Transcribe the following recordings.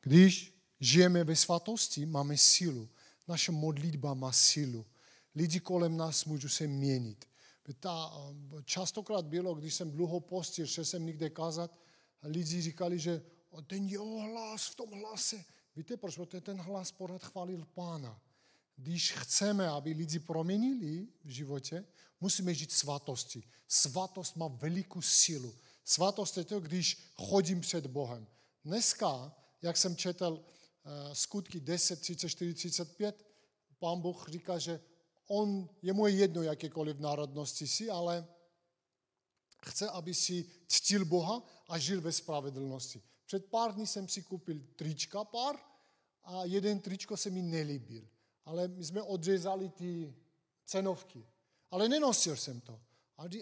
Když žijeme ve svatosti, máme sílu. Naše modlitba má sílu. Lidi kolem nás můžou se měnit. Častokrát bylo, když jsem dlouho postil, šel jsem někde kázat, a lidi říkali, že ten jeho hlas v tom hlase. Víte proč? Protože ten hlas pořád chválil Pána. Když chceme, aby lidi proměnili v životě, musíme žít svatosti. Svatost má velikou sílu. Svatost je to, když chodím před Bohem. Dneska, jak jsem četl skutky 10, 34, 35, Pán Bůh říká, že jemu je jedno, jakékoliv národnosti si, ale chce, aby si ctil Boha a žil ve spravedlnosti. Před pár dní jsem si koupil trička pár a jeden tričko se mi nelíbil. Ale my jsme odřezali ty cenovky. Ale nenosil jsem to.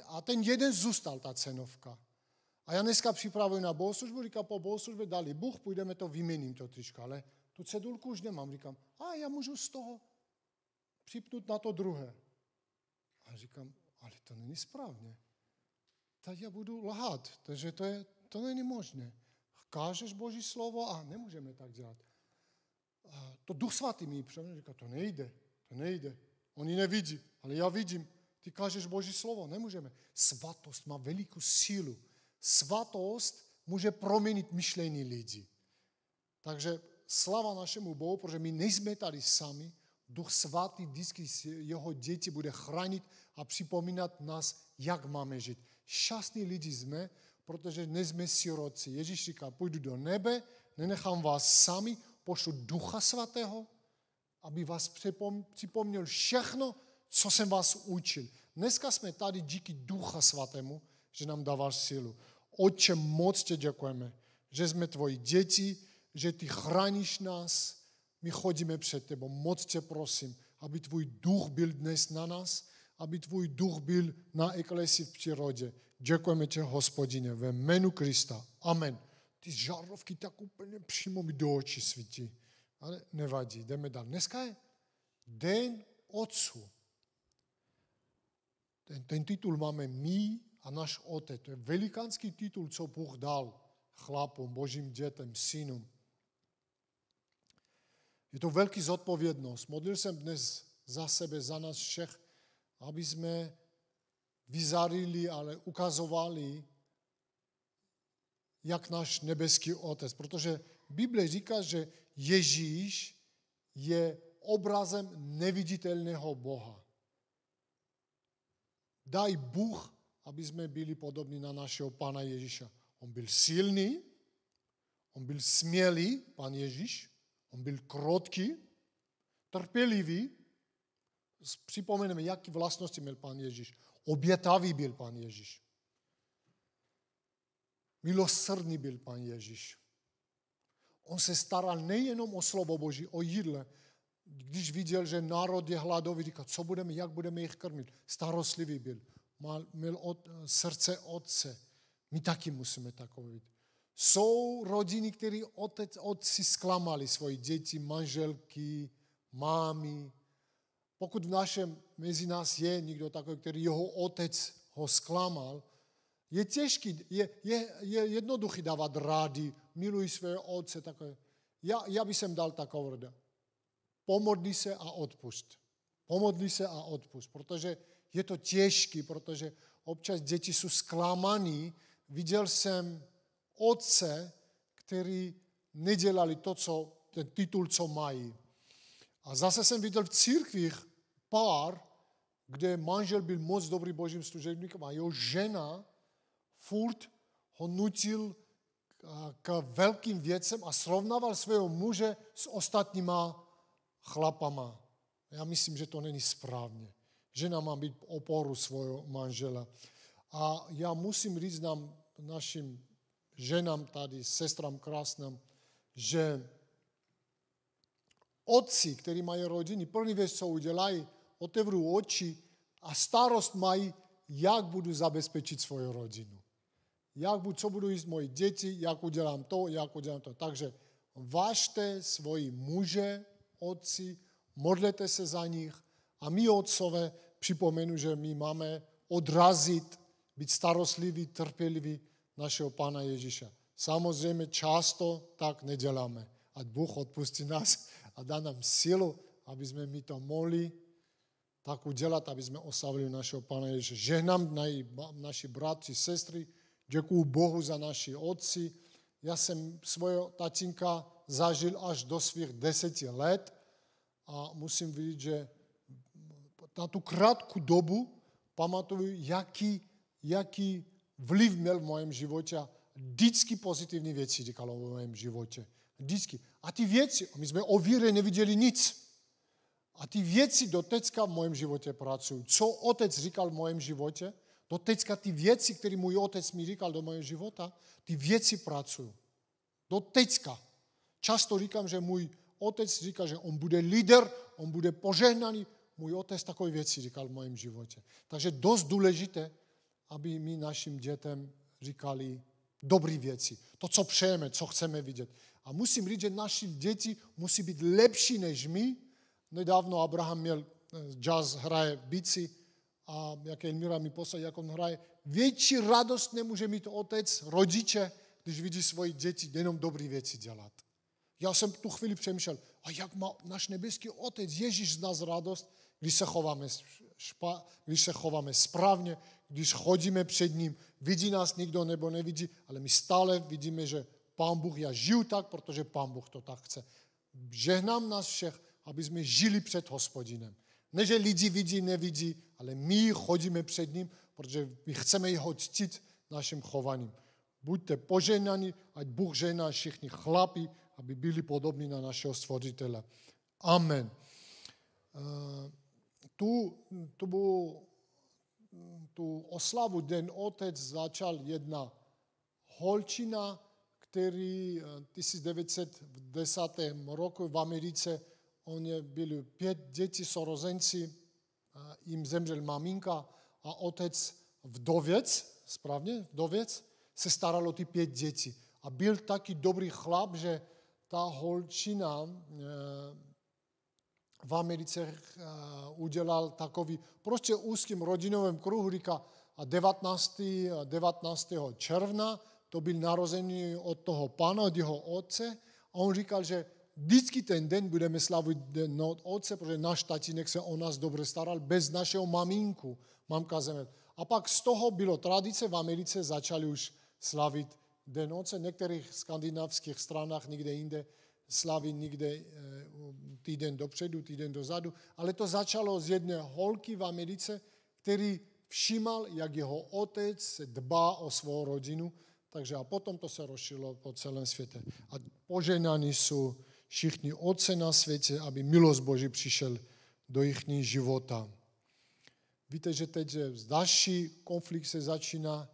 A ten jeden zůstal, ta cenovka. A já dneska připravuji na bohoslužbu, říkám, po bohoslužbě dali Bůh, půjdeme to, vyměním to tričko. Ale tu cedulku už nemám. Říkám, já můžu z toho připnout na to druhé. A říkám, ale to není správně. Tak já budu lhát, takže to není možné. Kážeš Boží slovo a nemůžeme tak dělat. A to Duch Svatý mi přemýšlí, říká, to nejde. Oni nevidí, ale já vidím. Ty kážeš Boží slovo, nemůžeme. Svatost má velikou sílu. Svatost může proměnit myšlení lidí. Takže sláva našemu Bohu, protože my nejsme tady sami. Duch Svatý vždycky jeho děti bude chránit a připomínat nás, jak máme žít. Šťastní lidi jsme, protože nejsme siroci. Ježíš říká, půjdu do nebe, nenechám vás sami, pošlu Ducha Svatého, aby vás připomněl všechno, co jsem vás učil. Dneska jsme tady díky Ducha Svatému, že nám dával sílu. Otče, moc tě děkujeme, že jsme tvoji děti, že ty chráníš nás, my chodíme před tebou. Moc tě prosím, aby tvůj duch byl dnes na nás, aby tvůj duch byl na eklesii v přírodě. Děkujeme tě, Hospodine, ve jménu Krista. Amen. Ty žárovky tak úplně přímo mi do očí svítí. Ale nevadí, jdeme dál. Dneska je Den otců. Ten titul máme my a náš otec. To je velikánský titul, co Bůh dal chlapům, božím dětem, synům. Je to velký zodpovědnost. Modlil jsem dnes za sebe, za nás všech, aby jsme vyzarili, ale ukazovali, jak náš nebeský otec. Protože Bible říká, že Ježíš je obrazem neviditelného Boha. Daj Bůh, aby jsme byli podobní na našeho Pána Ježíša. On byl silný, on byl smělý, Pán Ježíš, on byl krotký, trpělivý. Připomeneme, jaké vlastnosti měl Pán Ježíš. Obětavý byl Pán Ježíš. Milosrdný byl Pán Ježíš. On se staral nejenom o slovo Boží, o jídle. Když viděl, že národ je hladový, říkal, co budeme, jak budeme jich krmit. Starostlivý byl. Měl srdce otce. My taky musíme takové být. Jsou rodiny, které otci zklamali svoji děti, manželky, mámy. Pokud mezi nás je někdo takový, který jeho otec ho zklamal, je těžký, je jednoduchý dávat rády, miluj své otce. Takové. Já bych sem dal takovou radu. Pomodli se a odpust. Pomodli se a odpust, protože je to těžký, protože občas děti jsou zklamaný. Viděl jsem otce, který nedělali ten titul, co mají. A zase jsem viděl v církvích pár, kde manžel byl moc dobrý božím služebníkem a jeho žena furt ho nutil k velkým věcem a srovnával svého muže s ostatníma chlapama. Já myslím, že to není správně. Žena má být oporu svého manžela. A já musím říct našim ženám tady, sestrám krásným, že otci, kteří mají rodiny, první věc, co udělají, otevřou oči a starost mají, jak budu zabezpečit svou rodinu. Co budu jíst moji děti, jak udělám to. Takže vážte svoji muže, otci, modlete se za nich a my otcové připomenu, že my máme odrazit, být starostliví, trpěliví našeho Pána Ježíša. Samozřejmě často tak neděláme. ať Bůh odpustí nás a dá nám sílu, aby jsme my to mohli tak udělat, aby jsme oslavili našeho Pána Ježíše. Žehnám naši bratři, sestry, děkuju Bohu za naši otci. Já jsem svého tatínka zažil až do svých 10 let a musím vidět, že na tu krátkou dobu pamatuju, jaký vliv měl v mém životě a vždycky pozitivní věci říkalo o mém životě. Vždycky. A ty věci, my jsme o víře neviděli nic. A ty věci do teďka v mém životě pracují. Co otec říkal v mém životě, do teďka ty věci, které můj otec mi říkal do mého života, ty věci pracují. Do teďka. Často říkám, že můj otec říkal, že on bude líder, on bude požehnaný. Můj otec takové věci říkal v mém životě. Takže dost důležité, aby my našim dětem říkali dobré věci. To, co přejeme, co chceme vidět. A musím říct, že naši děti musí být lepší než my. Nedávno Abraham měl jazz, hraje bici a jak Elmira mi poslal, jak on hraje. Větší radost nemůže mít otec, rodiče, když vidí svoje děti jenom dobré věci dělat. Já jsem tu chvíli přemýšlel, a jak má náš nebeský otec Ježíš z nás radost, když se chováme správně, když chodíme před ním, vidí nás někdo nebo nevidí, ale my stále vidíme, že Pán Bůh, já žiju tak, protože Pán Bůh to tak chce. Žehnám nás všech, aby jsme žili před Hospodinem. Ne, že lidi vidí, nevidí, ale my chodíme před ním, protože my chceme jeho ctít naším chováním. Buďte požehnaní, ať Bůh žehná všichni chlapi, aby byli podobní na našeho Stvořitele. Amen. Tu oslavu Den Otec začal jedna holčina, který 1910 roku v Americe, oni byli 5 dětí sorozenci, jim zemřel maminka a otec vdověc, správně, vdověc, se staral o ty 5 dětí. A byl taky dobrý chlap, že ta holčina v Americe udělal takový prostě úzkým rodinovém kruhu, říká, a 19. června to byl narozený od toho pána, od jeho otce. A on říkal, že vždycky ten den budeme slavit Den Otce, protože náš tatínek se o nás dobře staral bez našeho maminku. Mamka zemřela. A pak z toho bylo tradice, v Americe začali už slavit Den Otce. V některých skandinávských stranách, někde jinde, slaví někde týden dopředu, týden dozadu. Ale to začalo z jedné holky v Americe, který všímal, jak jeho otec dbá o svou rodinu. Takže a potom to se rozšířilo po celém světě. A požehnaní jsou všichni otce na světě, aby milost Boží přišel do jejich života. Víte, že teď další konflikt se začíná.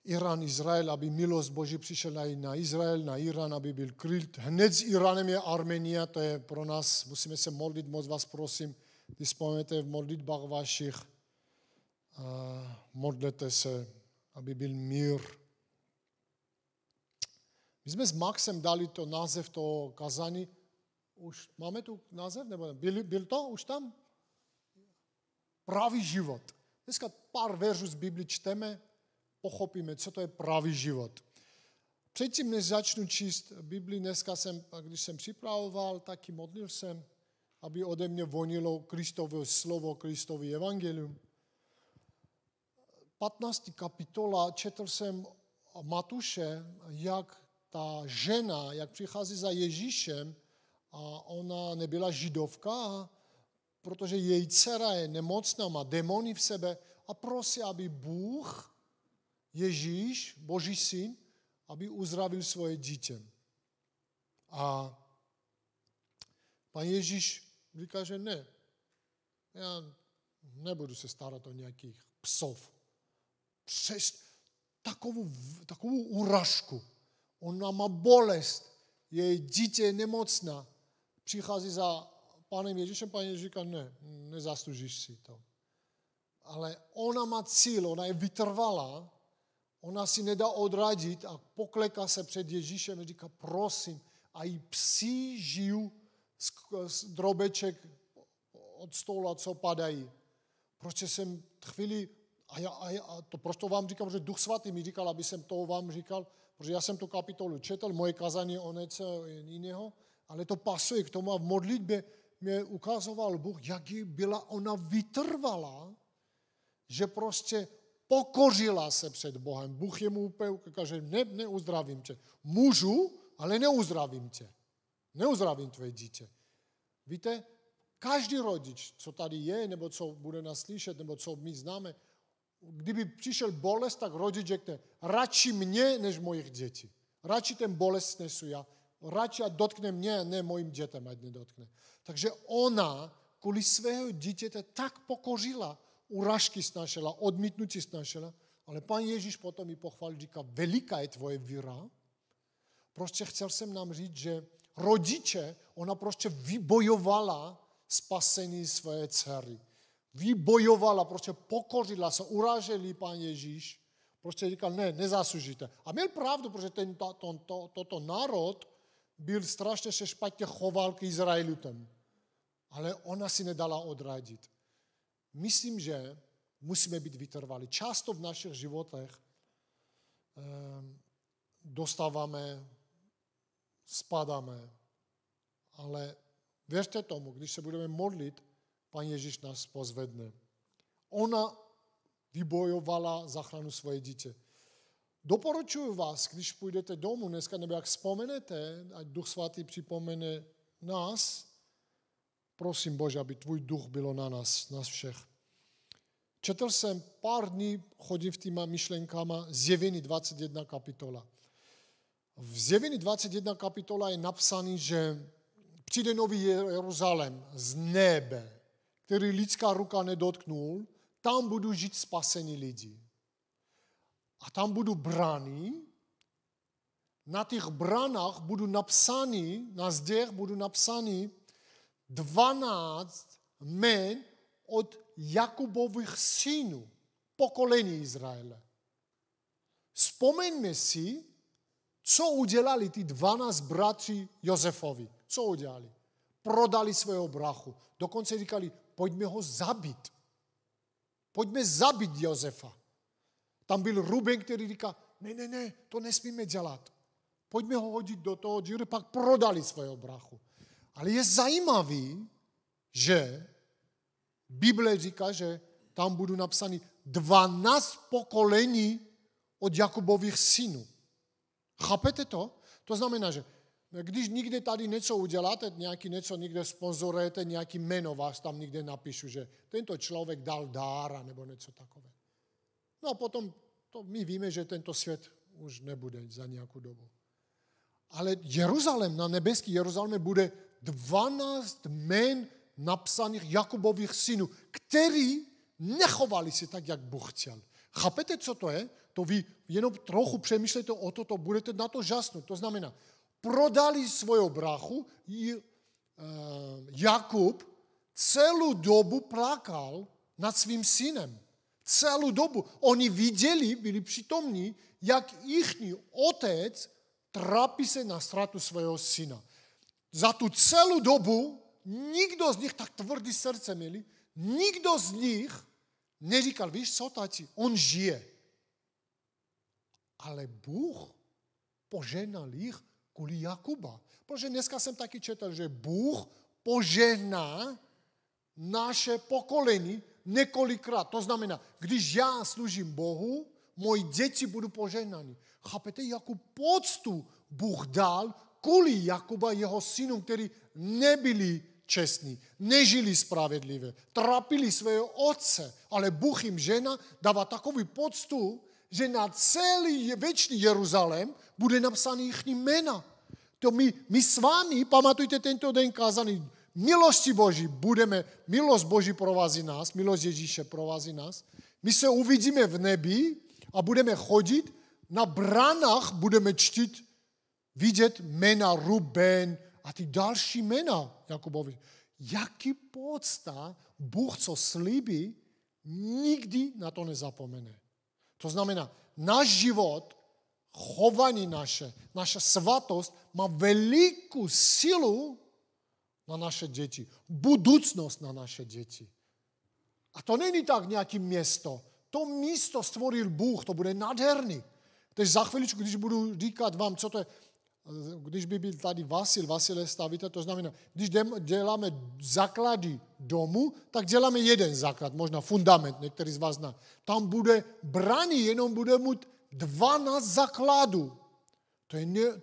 Irán, Izrael, aby milost Boží přišel na Izrael, na Irán, aby byl klid. Hned s Iránem je Arménie, to je pro nás, musíme se modlit, moc vás prosím, když vzpomenete v modlitbách vašich, modlete se, aby byl mír. My jsme s Maxem dali to název toho kazání. Už máme tu název? Nebo byl to už tam? Pravý život. Dneska pár veršů z Biblii čteme, pochopíme, co to je pravý život. Předtím, než začnu číst Biblii, dneska když jsem připravoval, taky modlil jsem, aby ode mě vonilo Kristovo slovo, Kristovo evangelium. 15. kapitola, četl jsem Matuše, jak ta žena, jak přichází za Ježíšem a ona nebyla židovka, protože její dcera je nemocná, má démony v sebe a prosí, aby Bůh, Ježíš, Boží syn, aby uzdravil svoje dítě. A pan Ježíš říká, že ne, já nebudu se starat o nějakých psov. Přes takovou úražku. Ona má bolest, její dítě je nemocná. Přichází za Pánem Ježíšem, Pán Ježíš říká, ne, nezasloužíš si to. Ale ona má cíl, ona je vytrvalá, ona si nedá odradit a pokleká se před Ježíšem a říká, prosím, a i psi žijou z drobeček od stola, co padají. Proč jsem chvíli, proč to vám říkám, že Duch Svatý mi říkal, aby jsem to vám říkal, protože já jsem tu kapitolu četl, moje kazání o něco jiného, ale to pasuje k tomu a v modlitbě mě ukazoval Bůh, jak byla ona vytrvalá, že prostě pokořila se před Bohem. Bůh jemu úplně kaže, neuzdravím tě. Můžu, ale neuzdravím tě. Neuzdravím tvoje dítě. Víte, každý rodič, co tady je, nebo co bude nás slyšet, nebo co my známe, kdyby přišel bolest, tak rodič řekne, radši mě, než mojich dětí. Radši ten bolest nesu já. Radši ať dotkne mě, ne mojim dětem, ať nedotkne. Takže ona kvůli svého dítěte tak pokořila, urážky snašela, odmítnutí snašela, ale Pán Ježíš potom mi pochválil, říká, veliká je tvoje víra. Prostě chcel jsem nám říct, že rodiče, ona prostě vybojovala spasení své dcery. Vybojovala, prostě pokořila se, uráželi Pán Ježíš, prostě říkal, ne, nezaslužíte. A měl pravdu, protože toto národ byl strašně se špatně choval k Izraelitem. Ale ona si nedala odradit. Myslím, že musíme být vytrvalí. Často v našich životech dostáváme, spadáme, ale věřte tomu, když se budeme modlit, Pán Ježíš nás pozvedne. Ona vybojovala záchranu svoje dítě. Doporučuji vás, když půjdete domů dneska, nebo jak vzpomenete, ať Duch Svatý připomene nás, prosím Bože, aby tvůj duch bylo na nás všech. Četl jsem pár dní, chodím v týma myšlenkama, Zjevení 21 kapitola. V Zjevení 21 kapitola je napsaný, že přijde nový Jeruzalém z nebe, který lidská ruka nedotknul, tam budou žít spasení lidi. A tam budou brány, na těch branách budou napsány, na zdech budou napsány 12 jmen od Jakubových synů, pokolení Izraele. Vzpomeňme si, co udělali ty 12 bratři Josefovi. Co udělali? Prodali svého brachu. Dokonce říkali, pojďme ho zabít. Pojďme zabít Josefa. Tam byl Ruben, který říká, ne, to nesmíme dělat. Pojďme ho hodit do toho díru, pak prodali svého brachu. Ale je zajímavý, že Bible říká, že tam budou napsány 12 pokolení od Jakubových synů. Chápete to? To znamená, že když někde tady něco uděláte, nějaký něco někde sponzorujete, nějaký jméno vás tam někde napíšu, že tento člověk dal dára nebo něco takové. No a potom my víme, že tento svět už nebude za nějakou dobu. Ale Jeruzalém, na nebeský Jeruzalém bude 12 jmen napsaných Jakubových synů, který nechovali se tak, jak Bůh chtěl. Chápete, co to je? To vy jenom trochu přemýšlejte o to, budete na to žasnout. To znamená, prodali svého brachu, Jakub celou dobu plakal nad svým synem. Celou dobu. Oni viděli, byli přítomní, jak jejich otec trápí se na ztrátu svého syna. Za tu celou dobu nikdo z nich, tak tvrdý srdce měli, nikdo z nich neříkal, víš co, tati, on žije. Ale Bůh požehnal jich kvůli Jakuba. Protože dneska jsem taky četl, že Bůh požehná naše pokolení několikrát. To znamená, když já služím Bohu, moji děti budou požehnány. Chápete, jakou poctu Bůh dal kvůli Jakuba jeho synům, kteří nebyli čestní, nežili spravedlivě, trápili svého otce, ale Bůh jim žena dává takový poctu, že na celý věčný Jeruzalém bude napsaný jejich jména. To my s vámi, pamatujte tento den kázaný, milosti Boží milost Boží provází nás, milost Ježíše provází nás. My se uvidíme v nebi a budeme chodit, na branách budeme vidět jména Ruben a ty další jména Jakubovi. Jaký podsta Bůh, co slíbí, nikdy na to nezapomene. To znamená, náš život, chování naše svatost má velikou sílu na naše děti, budoucnost na naše děti. A to není tak nějaké město. To místo stvoril Bůh, to bude nádherný. Teď za chviličku, když budu říkat vám, co to je, když by byl tady Vasilesta, víte, to znamená, když děláme základy domu, tak děláme jeden základ, možná fundament, některý z vás zná. Tam bude brány, jenom bude mít 12 základů.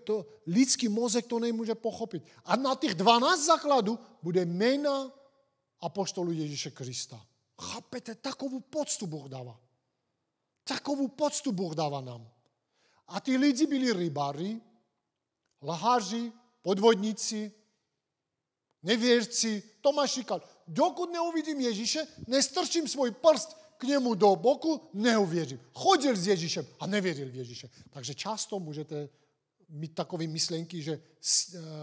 To lidský mozek to nemůže pochopit. A na těch 12 základů bude jména apoštolu Ježíše Krista. Chápete, takovou poctu Bůh dává. Takovou poctu Bůh dává nám. A ty lidi byli rybáři, lháři, podvodníci, nevěrci. Tomáš říkal, dokud neuvidím Ježíše, nestrčím svůj prst k němu do boku, neuvěřím. Chodil s Ježíšem a nevěřil v Ježíše. Takže často můžete mít takové myšlenky, že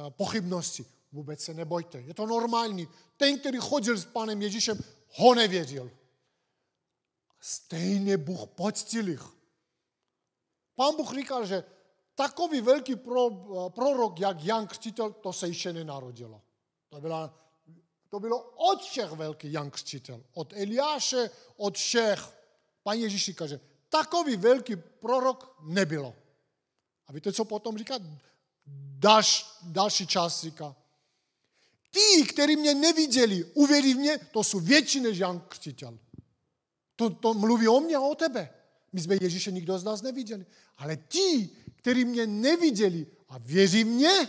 pochybnosti. Vůbec se nebojte. Je to normální. Ten, který chodil s Pánem Ježíšem, ho nevěřil. Stejně Bůh poctil jich. Pán Bůh říkal, že takový velký prorok, jak Jan Křtitel, to se ještě nenarodilo. To bylo od všech velký Jan Křtitel. Od Eliáše, od všech. Pán Ježíš říká, že takový velký prorok nebylo. A víte, co potom říká? Další část říká. Ti, kteří mě neviděli, uvěří v mě, to jsou větší než Jan Křtitel. To mluví o mě a o tebe. My jsme Ježíše nikdo z nás neviděli. Ale ti, kteří mě neviděli a věří v mě,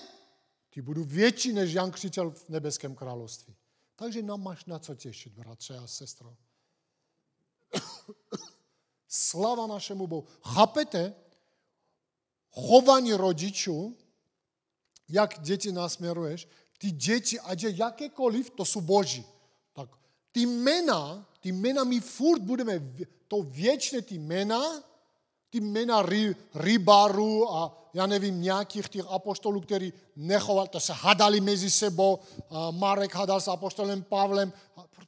ty budou větší než Jan Křtitel v nebeském království. Takže nám máš na co těšit, bratře a sestro. Slava našemu Bohu. Chápete? Chování rodičů, jak děti nasměruješ, ty děti, ať je jakékoliv, to jsou boží. Tak ty jména my furt budeme, to věčné ty jména rybárů a já nevím, nějakých těch apoštolů, kteří nechovali, to se hadali mezi sebou, Marek hadal s apoštolem Pavlem.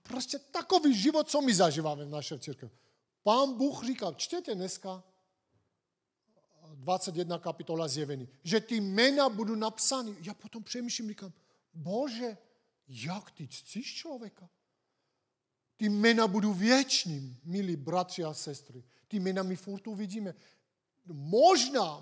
Prostě takový život, co my zažíváme v naší církvi. Pán Bůh říkal, čtěte dneska 21 kapitola Zjevení, že ty jména budou napsány. Já potom přemýšlím, říkám, Bože, jak ty ctíš člověka? Ty jména budou věčný, milí bratři a sestry. Ty jména my furt uvidíme. Možná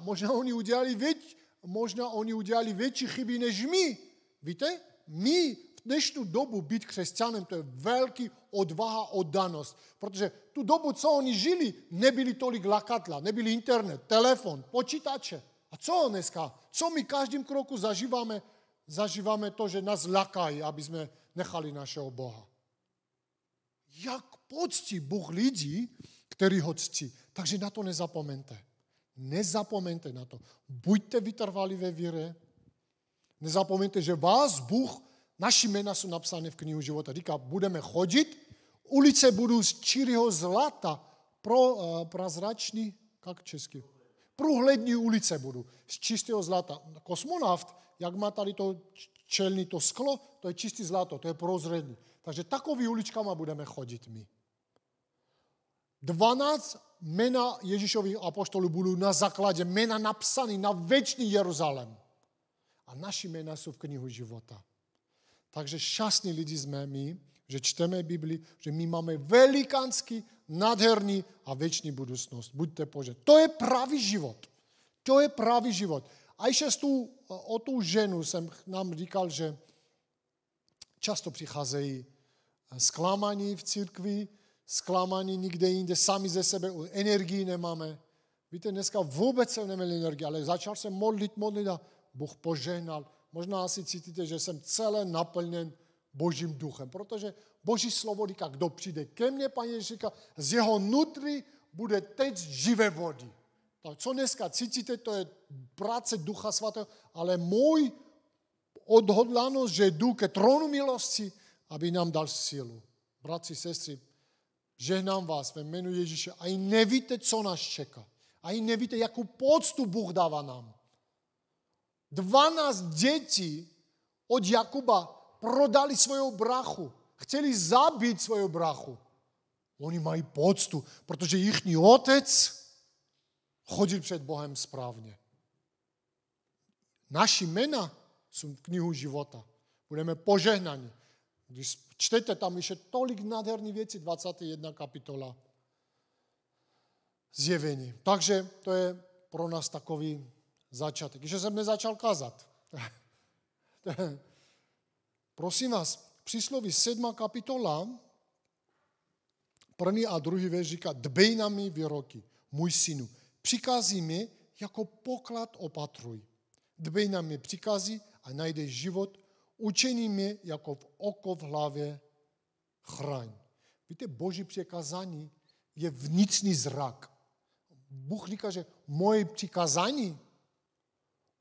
oni udělali větší chyby než my. Víte? My v dnešní dobu být křesťanem, to je velký odvaha, oddanost. Protože tu dobu, co oni žili, nebyli tolik lakadla, nebyli internet, telefon, počítače. A co dneska? Co my každým kroku zažíváme? Zažíváme to, že nás lakají, aby jsme nechali našeho Boha. Jak poctí Bůh lidí, který ho ctí. Takže na to nezapomeňte. Nezapomeňte na to. Buďte vytrvalí ve víře. Nezapomeňte, že vás Bůh, naši jména jsou napsány v knihu života. Říká, budeme chodit, ulice budou z čirého zlata, prozračný, jak česky? Průhlední ulice budou z čistého zlata. Kosmonaut, jak má tady to čelní, to sklo, to je čistý zlato, to je prozradní. Takže takový uličkama budeme chodit my. 12 jména Ježíšových apoštolů budou na základě jména napsaný na věčný Jeruzalém. A naši jména jsou v knihu života. Takže šťastní lidi jsme my, že čteme Bibli, že my máme velikánský, nádherný a věčný budoucnost. Buďte požehnáni. To je pravý život. To je pravý život. A ještě o tu ženu jsem nám říkal, že často přicházejí zklamaní v církvi, zklamaní nikde jinde, sami ze sebe, energii nemáme. Víte, dneska vůbec jsem neměl energii, ale začal jsem modlit a Bůh požehnal. Možná asi cítíte, že jsem celé naplněn Božím duchem, protože Boží slovo říká, kdo přijde ke mně, Pán Ježíš říká, z jeho nutry bude teč živé vody. Tak co dneska cítíte, to je práce Ducha Svatého, ale můj odhodlanost, že jdu ke trónu milosti, aby nám dal sílu. Bratři, sestry, žehnám vás ve jménu Ježíše a i nevíte, co nás čeká. A i nevíte, jakou poctu Bůh dává nám. 12 dětí od Jakuba prodali svého brachu. Chtěli zabít svého brachu. Oni mají poctu, protože jejich otec chodil před Bohem správně. Naši jména jsou v knihu života. Budeme požehnaní. Když čtete tam ještě tolik nádherných věcí, 21 kapitola Zjevení. Takže to je pro nás takový začátek. Že jsem nezačal kázat. Prosím vás, přísloví 7. kapitola, 1. a 2. verš říká, dbej na mý výroky, můj synu, přikází mi jako poklad opatruj. Dbej na mé příkazy a najdeš život, učení mě jako v oko v hlavě chraň. Víte, Boží přikázání je vnitřní zrak. Bůh říká, že moje přikázání,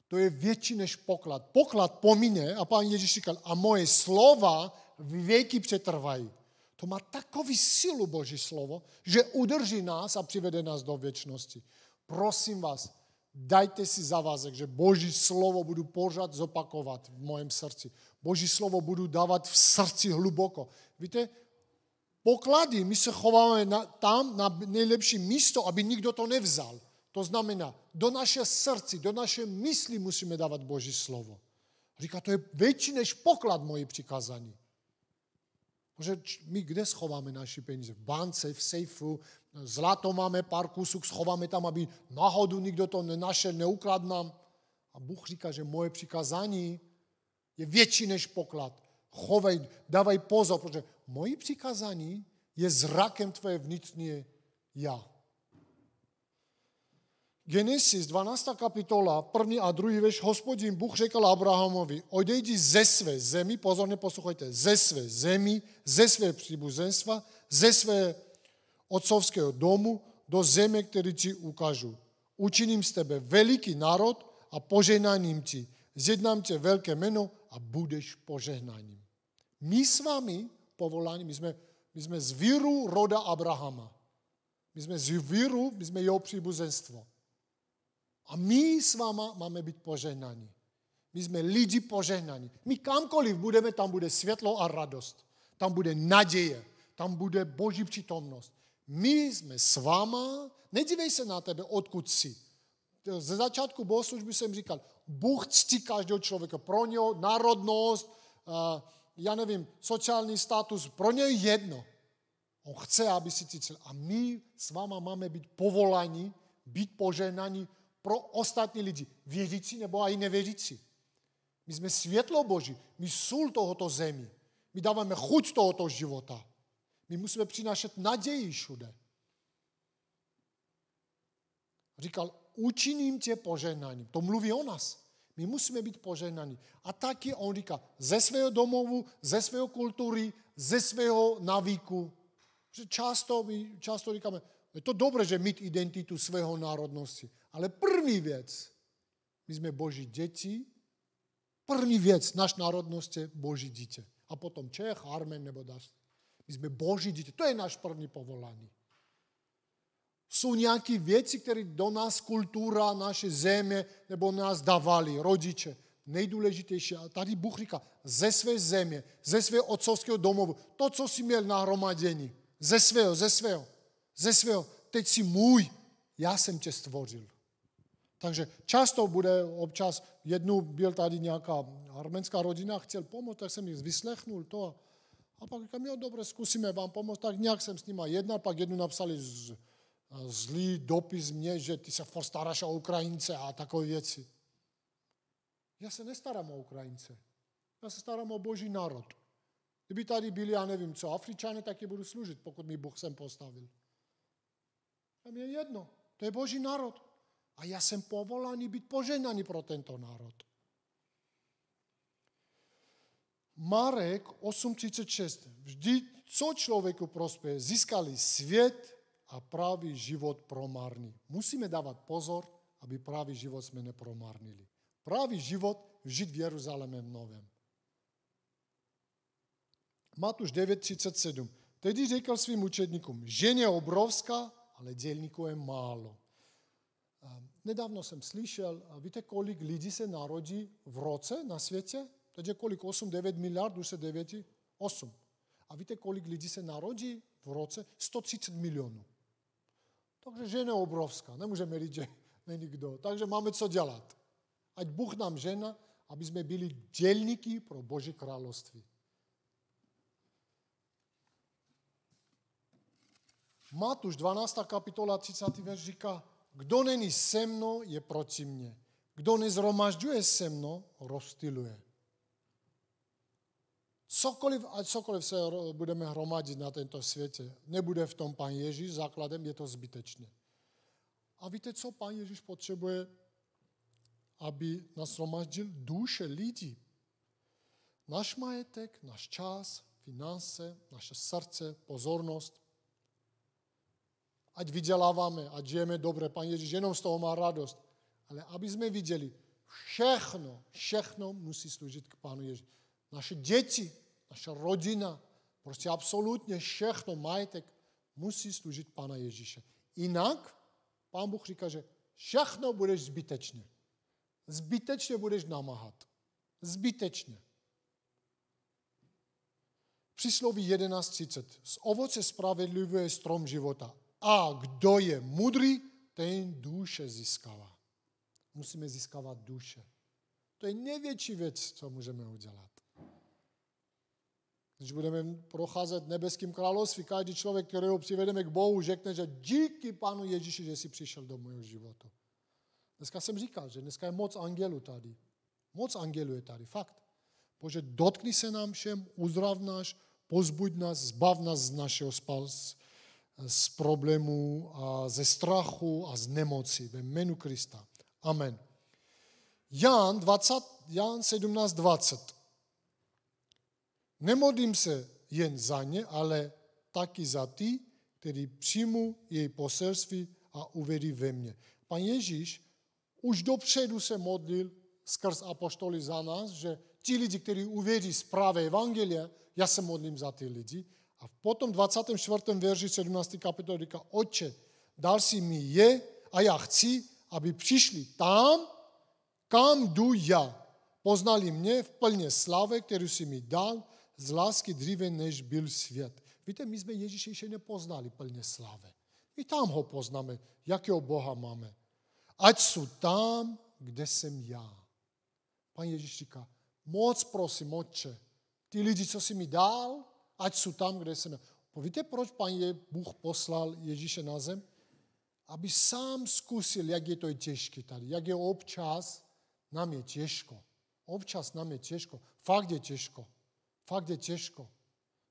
to je větší než poklad. Poklad pomine a Pán Ježíš říkal, a moje slova v věky přetrvají. To má takový sílu Boží slovo, že udrží nás a přivede nás do věčnosti. Prosím vás, dajte si závazek, že Boží slovo budu pořád zopakovat v mém srdci. Boží slovo budu dávat v srdci hluboko. Víte, poklady, my se chováme tam na nejlepší místo, aby nikdo to nevzal. To znamená, do naše srdci, do naše mysli musíme dávat Boží slovo. Říká, to je větší než poklad moje přikázání. Protože my kde schováme naše peníze? V bance, v sejfu, zlato máme pár kusů, schováme tam, aby náhodou nikdo to nenašel, neukradl nám. A Bůh říká, že moje přikázání je větší než poklad. Chovej, dávaj pozor, protože moje přikázání je zrakem tvoje vnitřní já. Genesis 12. kapitola, 1. a 2. verš, Hospodin Bůh řekl Abrahamovi, odejdi ze své zemi, pozorně poslouchejte, ze své zemi, ze své příbuzenstva, ze své otcovského domu, do země, který ti ukážu. Učiním z tebe veliký národ a požehnáním ti. Zjednám tě velké jméno a budeš požehnáním. My s vámi povolání, my jsme z víru roda Abrahama. My jsme z víru, my jsme jeho příbuzenstvo. A my s váma máme být požehnaní. My jsme lidi požehnaní. My kamkoliv budeme, tam bude světlo a radost. Tam bude naděje. Tam bude Boží přítomnost. My jsme s váma. Nedívej se na tebe, odkud jsi. Ze začátku bohoslužby jsem říkal, Bůh ctí každého člověka. Pro něho národnost, já nevím, sociální status, pro něj jedno. On chce, aby si cítil. A my s váma máme být povoláni, být požehnaní pro ostatní lidi, věřící nebo i nevěřící. My jsme světlo Boží, my sůl tohoto zemi, my dáváme chuť tohoto života. My musíme přinášet naději všude. Říkal, učiním tě požehnáním. To mluví o nás. My musíme být požehnaní. A taky on říká, ze svého domovu, ze svého kultury, ze svého navíku. Často říkáme, je to dobré, že mít identitu svého národnosti. Ale první věc, my jsme Boží děti, první věc, náš národnost je Boží dítě. A potom Čech, Armen nebo další. My jsme Boží dítě, to je náš první povolání. Jsou nějaké věci, které do nás kultura, naše země nebo nás dávali, rodiče. Nejdůležitější, a tady Bůh říká, ze své země, ze svého otcovského domovu, to, co jsi měl na hromadění, ze svého, teď jsi můj, já jsem tě stvořil. Takže často bude občas, jednou byl tady nějaká arménská rodina, chtěl pomoct, tak jsem jich vyslechnul to. A pak říkám, jo, dobře, zkusíme vám pomoct, tak nějak jsem s nima jednal, pak jednou napsali zlý dopis mě, že ty se postaráš o Ukrajince a takové věci. Já se nestarám o Ukrajince, já se starám o Boží národ. Kdyby tady byli, já nevím co, Afričané, tak je budu služit, pokud mi Bůh sem postavil. Tam je jedno, to je Boží národ. A já jsem povolaný být požehnaný pro tento národ. Marek 8:36. Vždy, co člověku prospěje, získali svět a pravý život promarní. Musíme dávat pozor, aby pravý život jsme nepromarnili. Pravý život žít v Jeruzalémem novém. Matuš 9:37. Tedy řekl svým učedníkům, žen je obrovská, ale dělníků je málo. Nedávno jsem slyšel, víte, kolik lidí se narodí v roce na světě? Takže kolik? 8-9 miliard, už se 9? 8. A víte, kolik lidí se narodí v roce? 130 milionů. Takže žena je obrovská. Nemůžeme říct, že není kdo. Takže máme co dělat. Ať Bůh nám žena, aby jsme byli dělníky pro Boží království. Matuš 12. kapitola 30. verš říká, Kdo není se mnou, je proti mně. Kdo nezhromažďuje se mnou, rozptyluje. Cokoliv se budeme hromadit na tento světě, nebude v tom Pán Ježíš základem, je to zbytečné. A víte, co Pán Ježíš potřebuje, aby nás shromaždil? Duše lidí. Náš majetek, náš čas, finance, naše srdce, pozornost. Ať vyděláváme, ať žijeme dobře, Pán Ježíš jenom z toho má radost. Ale aby jsme viděli, všechno musí sloužit k Pánu Ježíši. Naše děti, naša rodina, prostě absolutně všechno, majetek musí sloužit Pána Ježíše. Jinak Pán Bůh říká, že všechno budeš zbytečně. Zbytečně budeš namáhat. Zbytečně. Přísloví 11.30. Z ovoce spravedlivého je strom života. A kdo je mudrý, ten duše získává. Musíme získávat duše. To je největší věc, co můžeme udělat. Když budeme procházet nebeským království, každý člověk, kterého přivedeme k Bohu, řekne, že díky Pánu Ježíši, že jsi přišel do mého života. Dneska jsem říkal, že dneska je moc andělů tady. Moc andělů je tady, fakt. Bože, dotkni se nám všem, uzdrav nás, pozbuď nás, zbav nás z našeho z problémů a ze strachu a z nemoci ve jménu Krista. Amen. Jan 17:20. Nemodlím se jen za ně, ale taky za ty, kteří přijmou její poselství a uvěří ve mně. Pan Ježíš už dopředu se modlil skrz apoštoly za nás, že ti lidi, kteří uvěří zprávě evangelia, já se modlím za ty lidi. A potom 24. verši 17. kapitoly říká, Otče, dal si mi je a já chci, aby přišli tam, kam jdu já. Poznali mě v plně slávy, kterou si mi dal, z lásky dříve, než byl svět. Víte, my jsme Ježíše ještě nepoznali plně slávy. I tam ho poznáme, jakého Boha máme. Ať jsou tam, kde jsem já. Pan Ježíš říká, moc prosím, Otče, ty lidi, co jsi mi dal, ať jsou tam, kde jsem já. Víte, proč Pán Bůh poslal Ježíše na zem? Aby sám zkusil, jak je to těžké tady, jak je občas nám je těžko. Občas nám je těžko. Fakt je těžko. Fakt je těžko.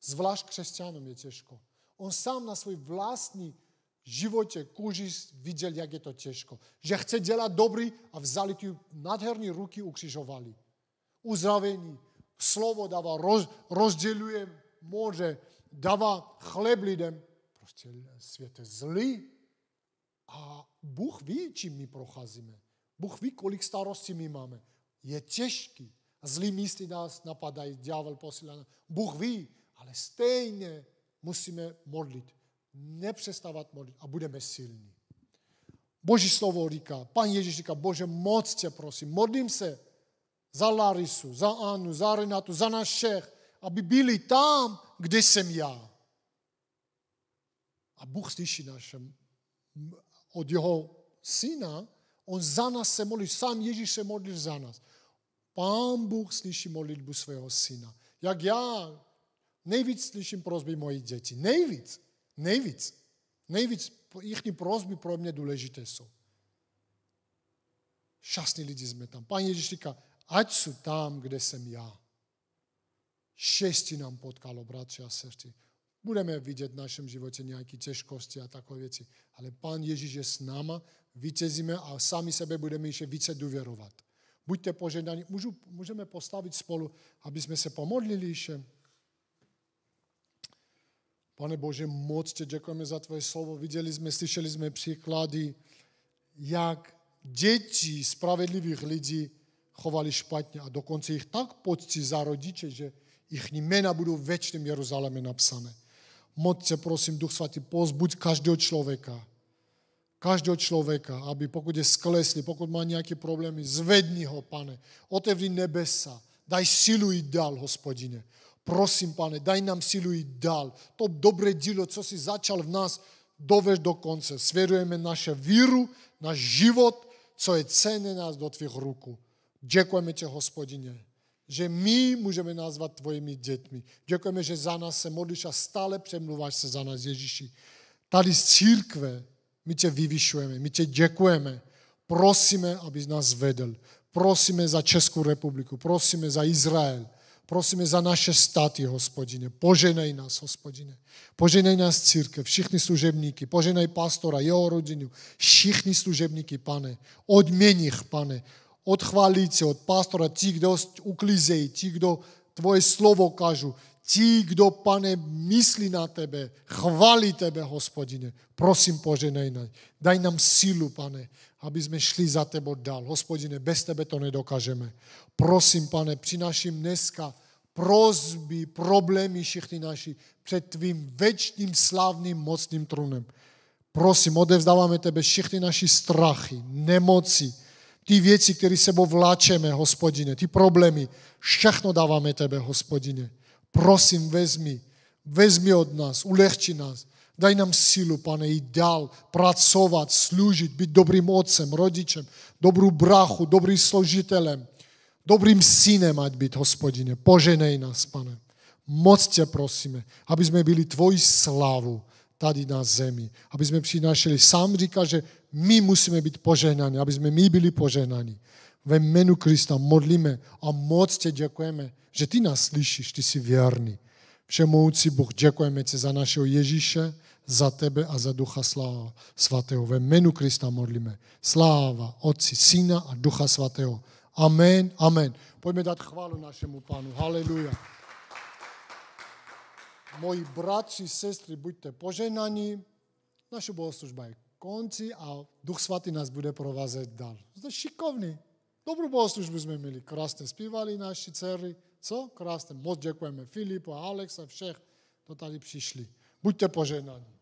Zvlášť křesťanům je těžko. On sám na svůj vlastní životě kůži viděl, jak je to těžko. Že chce dělat dobrý a vzali ty nádherné ruky, ukřižovali. Uzdravení. Slovo dává, rozděluje moře, dává chleb lidem. Prostě svět je zlý. A Bůh ví, čím my procházíme. Bůh ví, kolik starostí my máme. Je těžký. A zlý místy nás napadají, ďábel posílá. Bůh ví, ale stejně musíme modlit. Nepřestávat modlit a budeme silní. Boží slovo říká, Pán Ježíš říká, Bože, moc tě prosím, modlím se za Larisu, za Annu, za Renatu, za nás všech, aby byli tam, kde jsem já. A Bůh slyší od jeho syna, on za nás se modlí, sám Ježíš se modlí za nás. Pán Bůh slyší modlitbu svého syna. Jak já nejvíc slyším prosby mojich dětí. Nejvíc. Jejich prosby pro mě důležité jsou. Šťastní lidi jsme tam. Pán Ježíš říká, ať jsou tam, kde jsem já. Štěstí nám potkalo, bratři a sestry. Budeme vidět v našem životě nějaké těžkosti a takové věci. Ale Pán Ježíš je s náma, vítězíme a sami sebe budeme ještě více důvěřovat. Buďte požehnaní. Můžeme postavit spolu, aby jsme se pomodlili ještě. Pane Bože, moc tě děkujeme za tvoje slovo. Slyšeli jsme příklady, jak děti spravedlivých lidí chovali špatně a dokonce jich tak poctí za rodiče, že jejich jména budou v věčném Jeruzalémě napsané. Moc tě prosím, Duch Svatý, pozbuď každého člověka, aby pokud je skleslý, pokud má nějaké problémy, zvedni ho, Pane, otevři nebesa, daj sílu jít dál, Hospodine. Prosím, Pane, daj nám sílu jít dál. To dobré dílo, co jsi začal v nás, doveš do konce. Svěřujeme naše víru, náš život, co je cenné nás do tvých rukou. Děkujeme tě, Hospodine, že my můžeme nazvat tvojimi dětmi. Děkujeme, že za nás se modlíš a stále přemluváš se za nás, Ježíši. Tady z církve my tě vyvyšujeme, my tě děkujeme. Prosíme, abys nás vedl. Prosíme za Českou republiku, prosíme za Izrael, prosíme za naše státy, Hospodine. Poženej nás, Hospodine. Poženej nás církev, všichni služebníky, poženej pastora, jeho rodinu, všichni služebníky, Pane. Odměň jich, Pane. Od chválící, od pastora, ti, kdo uklízejí, ti, kdo tvoje slovo kažu, ti, kdo, Pane, myslí na tebe, chválí tebe, Hospodine. Prosím, poženej nás. Daj nám sílu, Pane, aby jsme šli za tebou dál. Hospodine, bez tebe to nedokážeme. Prosím, Pane, přináším dneska prosby, problémy všichni naši před tvým večným, slavným, mocným trůnem. Prosím, odevzdáváme tebe všechny naši strachy, nemoci, ty věci, které sebou vláčeme, Hospodine, ty problémy, všechno dáváme tebe, Hospodine. Prosím, vezmi od nás, ulehči nás. Daj nám sílu, Pane, jít dál, pracovat, sloužit, být dobrým otcem, rodičem, dobrou bráchu, dobrým složitelem, dobrým synem ať být, Hospodine. Poženej nás, Pane. Moc tě prosíme, aby jsme byli tvoji slávu tady na zemi. Aby jsme přinášeli. Sám říká, že my musíme být požehnaní, aby jsme my byli požehnaní. Ve jménu Krista modlíme a moc tě děkujeme, že ty nás slyšíš, ty jsi věrný. Všemohoucí Bůh, děkujeme ti za našeho Ježíše, za tebe a za Ducha Svatého. Ve jménu Krista modlíme. Sláva Otci, Syna a Ducha Svatého. Amen, amen. Pojďme dát chválu našemu Pánu. Haleluja. Moji bratři, sestry, buďte požehnaní. Naše bohoslužba je konci a Duch Svatý nás bude provázet dál. To je šikovný. Dobrou bohoslužbu jsme měli. Krásně zpívali naši dcery. Co? Krásně. Moc děkujeme Filipu a Alexa, všech, kdo tady přišli. Buďte požehnaní.